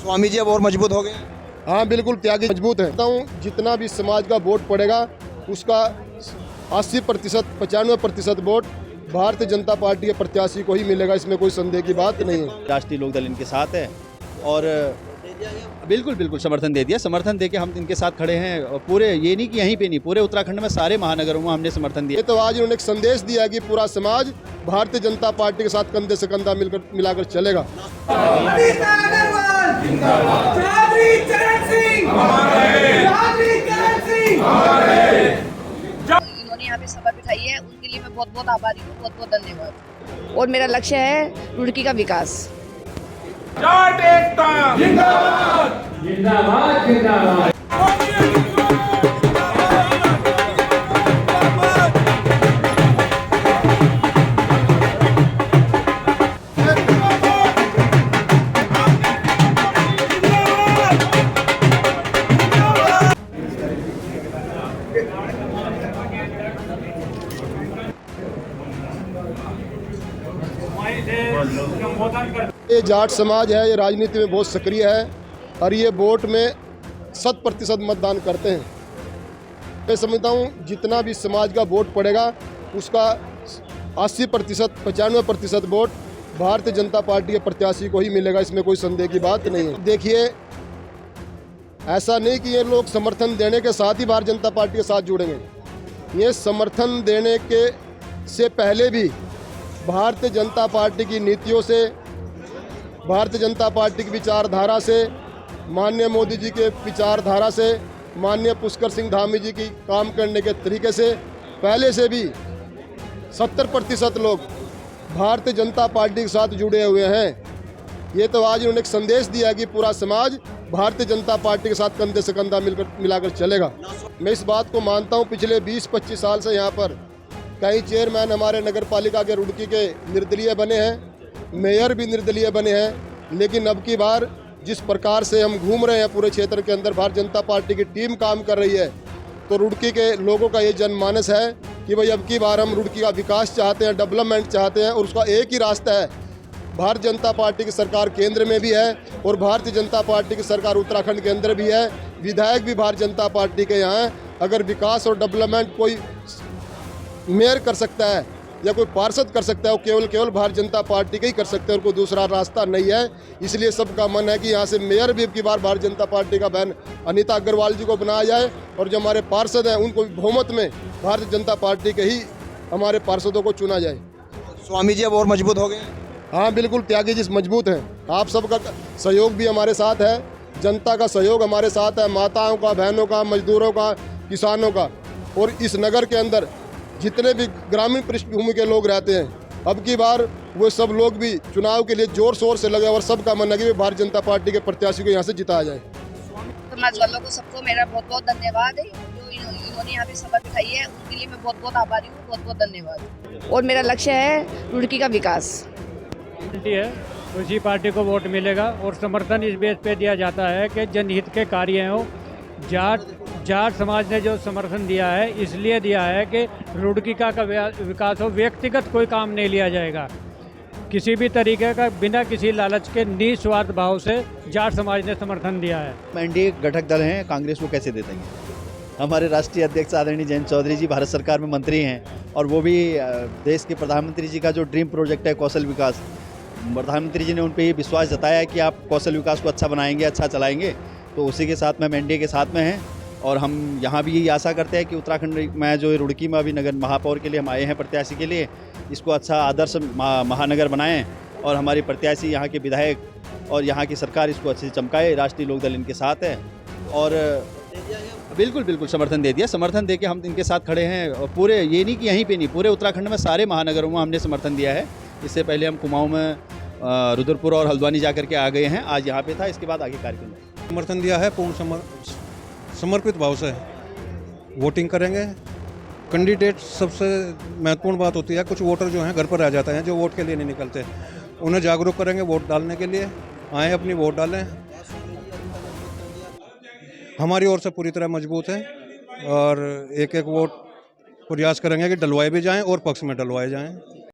स्वामी जी अब और मजबूत हो गए। हाँ बिल्कुल, त्यागी मजबूत है। जितना भी समाज का वोट पड़ेगा उसका 80% 95% वोट भारतीय जनता पार्टी के प्रत्याशी को ही मिलेगा, इसमें कोई संदेह की बात नहीं है। राष्ट्रीय लोकदल इनके साथ है और बिल्कुल बिल्कुल समर्थन दे दिया। समर्थन दे के हम इनके साथ खड़े हैं और पूरे, ये नहीं कि यहीं पे नहीं, पूरे उत्तराखंड में सारे महानगरों में हमने समर्थन दिया। ये तो आज उन्होंने एक संदेश दिया है कि पूरा समाज भारतीय जनता पार्टी के साथ कंधे से कंधा मिलाकर चलेगा। इन्होंने यहाँ पे सभा बिठाई है, उनके लिए मैं बहुत बहुत आभारी हूँ, बहुत बहुत धन्यवाद। और मेरा लक्ष्य है रुड़की का विकास। जिंदाबाद जिंदाबाद जिंदाबाद। ये जाट समाज है, ये राजनीति में बहुत सक्रिय है और ये वोट में 100% मतदान करते हैं। मैं समझता हूँ जितना भी समाज का वोट पड़ेगा उसका 80% 95% वोट भारतीय जनता पार्टी के प्रत्याशी को ही मिलेगा, इसमें कोई संदेह की बात नहीं है। देखिए, ऐसा नहीं कि ये लोग समर्थन देने के साथ ही भारतीय जनता पार्टी के साथ जुड़ेंगे। ये समर्थन देने के से पहले भी भारतीय जनता पार्टी की नीतियों से, भारतीय जनता पार्टी की विचारधारा से, माननीय मोदी जी के विचारधारा से, माननीय पुष्कर सिंह धामी जी की काम करने के तरीके से पहले से भी 70% लोग भारतीय जनता पार्टी के साथ जुड़े हुए हैं। ये तो आज उन्होंने एक संदेश दिया कि पूरा समाज भारतीय जनता पार्टी के साथ कंधे से कंधा मिलाकर चलेगा। मैं इस बात को मानता हूँ। पिछले 20-25 साल से यहाँ पर कई चेयरमैन हमारे नगर पालिका के रुड़की के निर्दलीय बने हैं, मेयर भी निर्दलीय बने हैं, लेकिन अब की बार जिस प्रकार से हम घूम रहे हैं पूरे क्षेत्र के अंदर, भारतीय जनता पार्टी की टीम काम कर रही है, तो रुड़की के लोगों का ये जनमानस है कि भाई अब की बार हम रुड़की का विकास चाहते हैं, डेवलपमेंट चाहते हैं, और उसका एक ही रास्ता है, भारतीय जनता पार्टी की सरकार केंद्र में भी है और भारतीय जनता पार्टी की सरकार उत्तराखंड के अंदर भी है। विधायक भी भारतीय जनता पार्टी के यहाँ हैं। अगर विकास और डेवलपमेंट कोई मेयर कर सकता है या कोई पार्षद कर सकता है, वो केवल भारतीय जनता पार्टी के ही कर सकते हैं और कोई दूसरा रास्ता नहीं है। इसलिए सबका मन है कि यहाँ से मेयर भी अब की बार भारतीय जनता पार्टी का बहन अनीता अग्रवाल जी को बनाया जाए और जो हमारे पार्षद हैं उनको बहुमत में भारतीय जनता पार्टी के ही हमारे पार्षदों को चुना जाए। स्वामी जी अब और मजबूत हो गए। हाँ बिल्कुल, त्यागी जी मजबूत हैं। आप सबका सहयोग भी हमारे साथ है, जनता का सहयोग हमारे साथ है, माताओं का, बहनों का, मजदूरों का, किसानों का। और इस नगर के अंदर जितने भी ग्रामीण पृष्ठभूमि के लोग रहते हैं, अब की बार वो सब लोग भी चुनाव के लिए जोर शोर से लगे और सबका मन है कि भारतीय जनता पार्टी के प्रत्याशी को यहाँ से जिताया जाए। समाज वालों को सबको मेरा बहुत बहुत धन्यवाद है। जो इन्होंने यहाँ पे सभा बिठाई है, उनके लिए मैं बहुत बहुत आभारी हूँ, बहुत बहुत धन्यवाद। और मेरा लक्ष्य है रुड़की का विकास है, उसी पार्टी को वोट मिलेगा और समर्थन इस बेस पे दिया जाता है कि जनहित के कार्य हों। जाट समाज ने जो समर्थन दिया है इसलिए दिया है कि रुड़की का विकास हो, व्यक्तिगत कोई काम नहीं लिया जाएगा, किसी भी तरीके का, बिना किसी लालच के निस्वार्थ भाव से जाट समाज ने समर्थन दिया है। एनडीए घटक दल हैं, कांग्रेस को कैसे दे देंगे? हमारे राष्ट्रीय अध्यक्ष आदरणीय जयंत चौधरी जी भारत सरकार में मंत्री हैं और वो भी देश के प्रधानमंत्री जी का जो ड्रीम प्रोजेक्ट है कौशल विकास, प्रधानमंत्री जी ने उन पर ये विश्वास जताया है कि आप कौशल विकास को अच्छा बनाएंगे, अच्छा चलाएंगे, तो उसी के साथ में हम एनडीए के साथ में हैं। और हम यहाँ भी यही आशा करते हैं कि उत्तराखंड में जो रुड़की में अभी नगर महापौर के लिए हम आए हैं प्रत्याशी के लिए, इसको अच्छा आदर्श महानगर बनाएं और हमारी प्रत्याशी यहाँ के विधायक और यहाँ की सरकार इसको अच्छे से चमकाए। राष्ट्रीय लोकदल इनके साथ है और बिल्कुल बिल्कुल समर्थन दे दिया। समर्थन दे के हम इनके साथ खड़े हैं और पूरे, ये नहीं कि यहीं पे नहीं, पूरे उत्तराखंड में सारे महानगरों में हमने समर्थन दिया है। इससे पहले हम कुमाऊँ में, रुद्रपुर और हल्द्वानी जा करके आ गए हैं, आज यहाँ पे था, इसके बाद आगे कार्यक्रम समर्थन दिया है। पूर्ण समर्पित भाव से वोटिंग करेंगे। कैंडिडेट सबसे महत्वपूर्ण बात होती है, कुछ वोटर जो हैं घर पर रह जाते हैं, जो वोट के लिए नहीं निकलते, उन्हें जागरूक करेंगे वोट डालने के लिए। आएँ, अपनी वोट डालें। हमारी ओर से पूरी तरह मजबूत है और एक एक वोट प्रयास करेंगे कि डलवाए भी जाएं और पक्ष में डलवाए जाएं।